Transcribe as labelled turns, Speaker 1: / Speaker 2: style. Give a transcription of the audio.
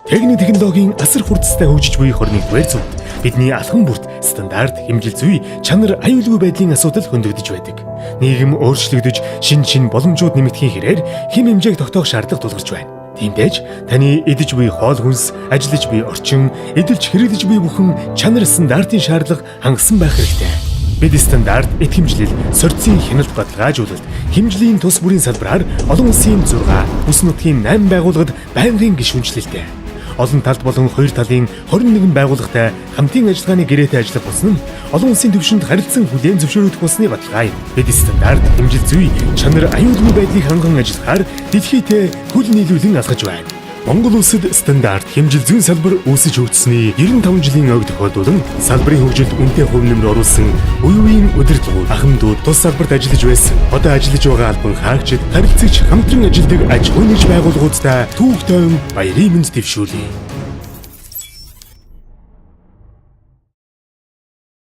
Speaker 1: Техник технологийн асар хурдтай хөгжиж буй 21-р зуунд бидний алхам бүрт стандарт, хэмжил зүй, чанар аюулгүй байдлын асуудал хөндөгдөж байдаг. Нийгэм өөрчлөгдөж, шин боломжууд нэмэгдэхийн хэрээр хэм хэмжээг тогтоох шаардлага тулгарч байна. Тиймдээж таны эдэж буй хоол хүнс, ажиллаж буй орчин, эдэлж хэрэглэж буй бүхэн чанар стандартын шаардлага хангасан байх хэрэгтэй. Бид стандарт, этгэмжлэл, сорьцын хяналт баталгаажуулалт, хэмжлийн тус бүрийн салбараар олон улсын 6, бүс нутгийн 8 байгууллагад байнгын гишүүнчлэлтэй. Олон талд болон хоёр талын 21 байгууллагатай хамтын ажиллагааны гэрээтэй ажиллах болсон нь олон улсын түвшинд харилцан хүлээн зөвшөөрөгдөх болсны баталгаа юм. Бид стандарт, хэмжил зүй, чанар аюулгүй байдлыг ханган ажиллахаар дэлхийдээ хөл нийлүүлэн алхаж байна. Монгол улсад стандарт, хэмжил зүйн салбар үүсэж хөгжсөний 95 жилийн ойг тохиолдуулан салбарын хөгжилд үнэтэй хөв нэмэр оруулсан үеийн удирдлагууд, ахмадууд, тус салбарт ажиллаж байсан, одоо ажиллаж байгаа албан хаагчид, харилцагч хамтран ажилладаг аж ахуйн нэгж байгууллагуудтай түүх тойрон баярын мэнд дэвшүүлье.